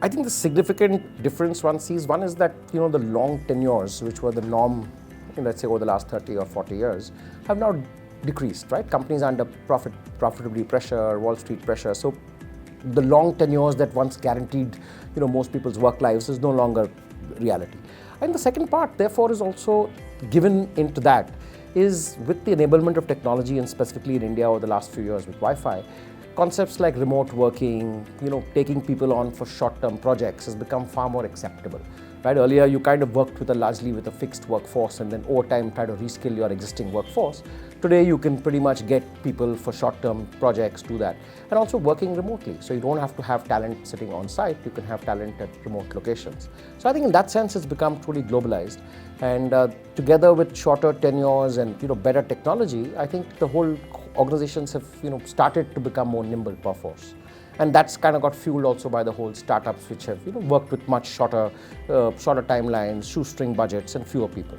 I think the significant difference one sees, one is that, the long tenures, which were the norm, let's say over the last 30 or 40 years, have now decreased, right? Companies are under profitability pressure, Wall Street pressure. So the long tenures that once guaranteed, most people's work lives is no longer reality. And the second part, therefore, is also given into that is with the enablement of technology, and specifically in India over the last few years with Wi-Fi, concepts like remote working, taking people on for short-term projects has become far more acceptable. Right? Earlier, you kind of worked largely with a fixed workforce and then over time try to reskill your existing workforce. Today, you can pretty much get people for short-term projects, do that. And also working remotely. So you don't have to have talent sitting on site, you can have talent at remote locations. So I think in that sense, it's become truly globalized. And together with shorter tenures and better technology, I think the whole organizations have started to become more nimble per force. And that's kind of got fueled also by the whole startups which have worked with much shorter timelines, shoestring budgets, and fewer people.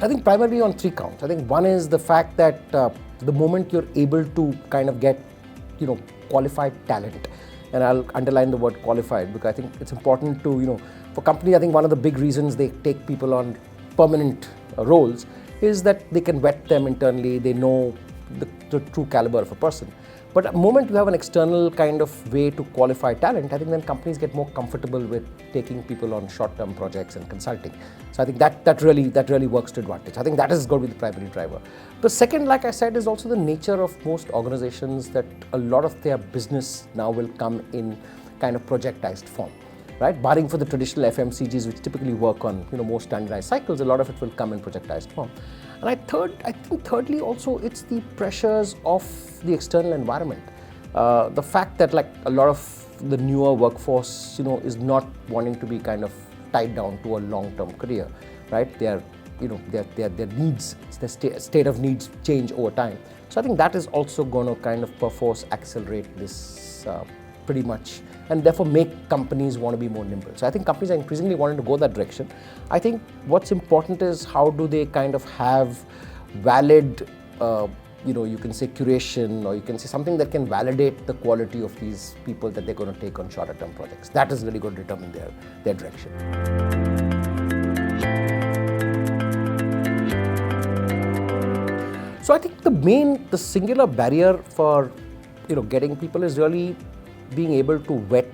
I think primarily on three counts. I think one is the fact that the moment you're able to kind of get qualified talent, and I'll underline the word qualified because I think it's important to for companies. I think one of the big reasons they take people on permanent roles is that they can vet them internally, they know the true caliber of a person. But the moment you have an external kind of way to qualify talent, I think then companies get more comfortable with taking people on short-term projects and consulting. So I think that really works to advantage. I think that is going to be the primary driver. The second, like I said, is also the nature of most organizations, that a lot of their business now will come in kind of projectized form. Right? Barring for the traditional FMCGs, which typically work on more standardized cycles, a lot of it will come in projectized form. And I think thirdly also it's the pressures of the external environment. The fact that like a lot of the newer workforce, is not wanting to be kind of tied down to a long-term career, right? Their needs, their state of needs change over time. So I think that is also going to kind of perforce accelerate this pretty much, and therefore make companies want to be more nimble. So I think companies are increasingly wanting to go that direction. I think what's important is how do they kind of have valid, you can say curation, or you can say something that can validate the quality of these people that they're going to take on shorter term projects. That is really going to determine their direction. So I think the singular barrier for getting people is really being able to vet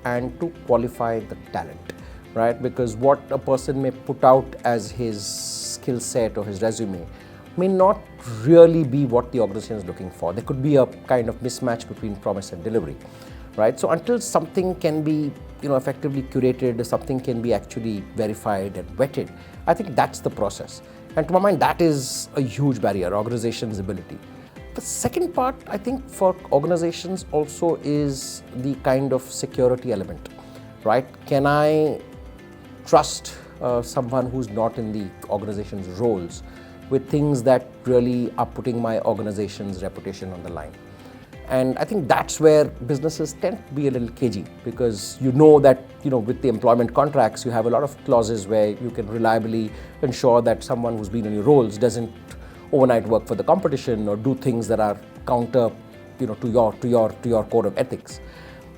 and to qualify the talent, right? Because what a person may put out as his skill set or his resume may not really be what the organization is looking for. There could be a kind of mismatch between promise and delivery, right? So until something can be effectively curated, something can be actually verified and vetted, I think that's the process. And to my mind, that is a huge barrier, organization's ability. The second part, I think, for organizations also is the kind of security element, right? Can I trust someone who's not in the organization's roles with things that really are putting my organization's reputation on the line? And I think that's where businesses tend to be a little cagey, because that with the employment contracts, you have a lot of clauses where you can reliably ensure that someone who's been in your roles doesn't overnight work for the competition or do things that are counter to your code of ethics.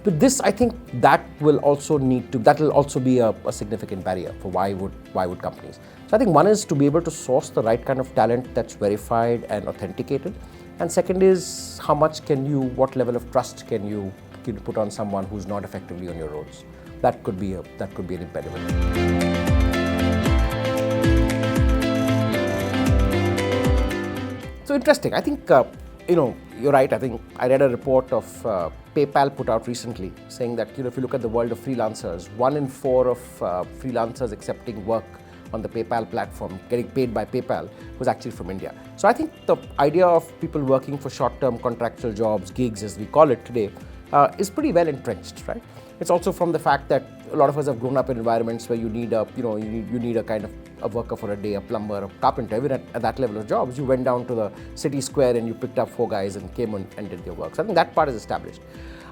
With this, I think that will also be a significant barrier for why would companies. So I think one is to be able to source the right kind of talent that's verified and authenticated, and second is what level of trust can you put on someone who's not effectively on your roles. That could be an impediment. So interesting. I think, you're right. I think I read a report of PayPal put out recently saying that, if you look at the world of freelancers, 1 in 4 of freelancers accepting work on the PayPal platform, getting paid by PayPal, was actually from India. So I think the idea of people working for short-term contractual jobs, gigs as we call it today, is pretty well entrenched, right? It's also from the fact that a lot of us have grown up in environments where you need a kind of a worker for a day, a plumber, a carpenter. Even at that level of jobs, you went down to the city square and you picked up 4 guys and came and did your work. So I think that part is established.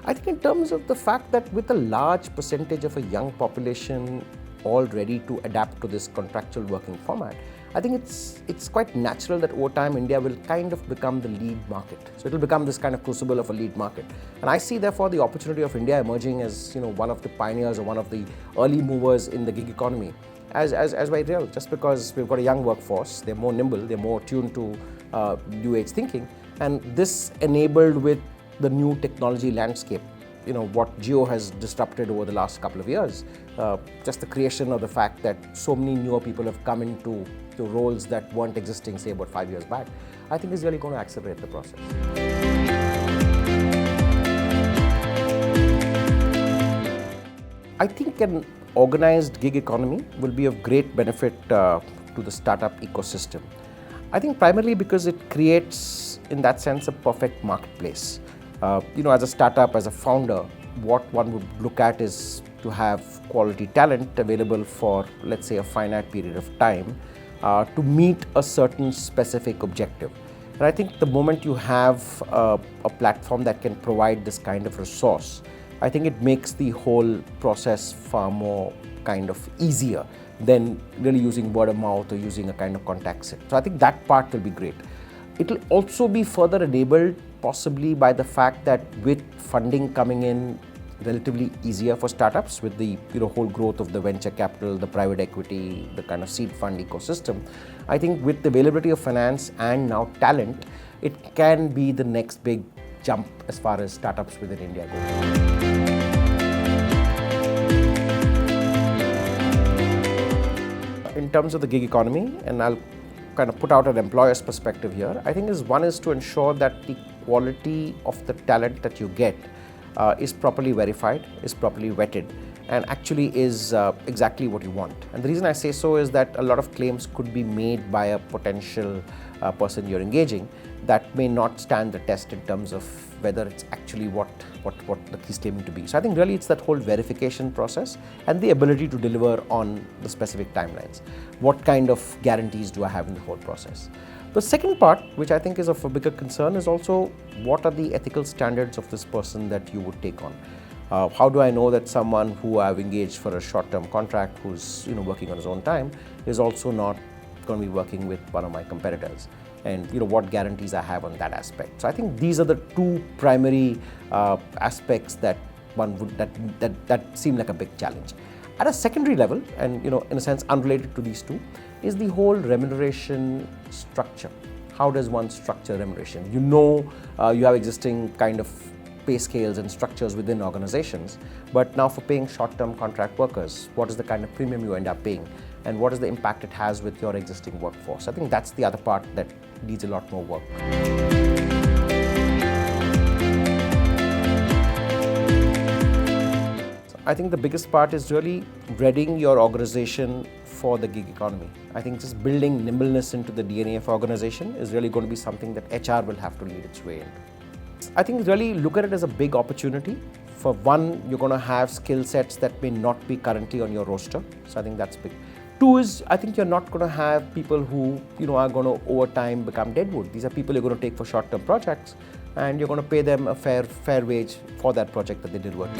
I think in terms of the fact that with a large percentage of a young population all ready to adapt to this contractual working format, I think it's quite natural that over time India will kind of become the lead market. So it will become this kind of crucible of a lead market. And I see therefore the opportunity of India emerging as one of the pioneers or one of the early movers in the gig economy as very real. Just because we've got a young workforce, they're more nimble, they're more tuned to new age thinking, and this enabled with the new technology landscape. What Geo has disrupted over the last couple of years, just the creation of the fact that so many newer people have come into the roles that weren't existing, say, about 5 years back, I think is really going to accelerate the process. I think an organized gig economy will be of great benefit to the startup ecosystem. I think primarily because it creates, in that sense, a perfect marketplace. As a startup, as a founder, what one would look at is to have quality talent available for, let's say, a finite period of time to meet a certain specific objective. And I think the moment you have a platform that can provide this kind of resource, I think it makes the whole process far more kind of easier than really using word of mouth or using a kind of contact set. So I think that part will be great. It will also be further enabled possibly by the fact that with funding coming in relatively easier for startups, with the whole growth of the venture capital, the private equity, the kind of seed fund ecosystem, I think with the availability of finance and now talent, it can be the next big jump as far as startups within India go. In terms of the gig economy, and I'll kind of put out an employer's perspective here, I think one is to ensure that the quality of the talent that you get is properly verified, is properly vetted, and actually is exactly what you want. And the reason I say so is that a lot of claims could be made by a potential person you're engaging that may not stand the test in terms of whether it's actually what he's claiming to be. So I think really it's that whole verification process and the ability to deliver on the specific timelines. What kind of guarantees do I have in the whole process? The second part, which I think is of a bigger concern, is also what are the ethical standards of this person that you would take on? How do I know that someone who I've engaged for a short-term contract, who's working on his own time, is also not going to be working with one of my competitors? And what guarantees I have on that aspect. So I think these are the two primary aspects that that seem like a big challenge. At a secondary level, and in a sense unrelated to these two, is the whole remuneration structure. How does one structure remuneration? You have existing kind of pay scales and structures within organizations, but now for paying short-term contract workers, what is the kind of premium you end up paying? And what is the impact it has with your existing workforce? I think that's the other part that needs a lot more work. I think the biggest part is really readying your organization for the gig economy. I think just building nimbleness into the DNA of organization is really going to be something that HR will have to lead its way into. I think really look at it as a big opportunity. For one, you're going to have skill sets that may not be currently on your roster. So I think that's big. Two is, I think you're not going to have people who are going to over time become deadwood. These are people you're going to take for short-term projects, and you're going to pay them a fair wage for that project that they did work.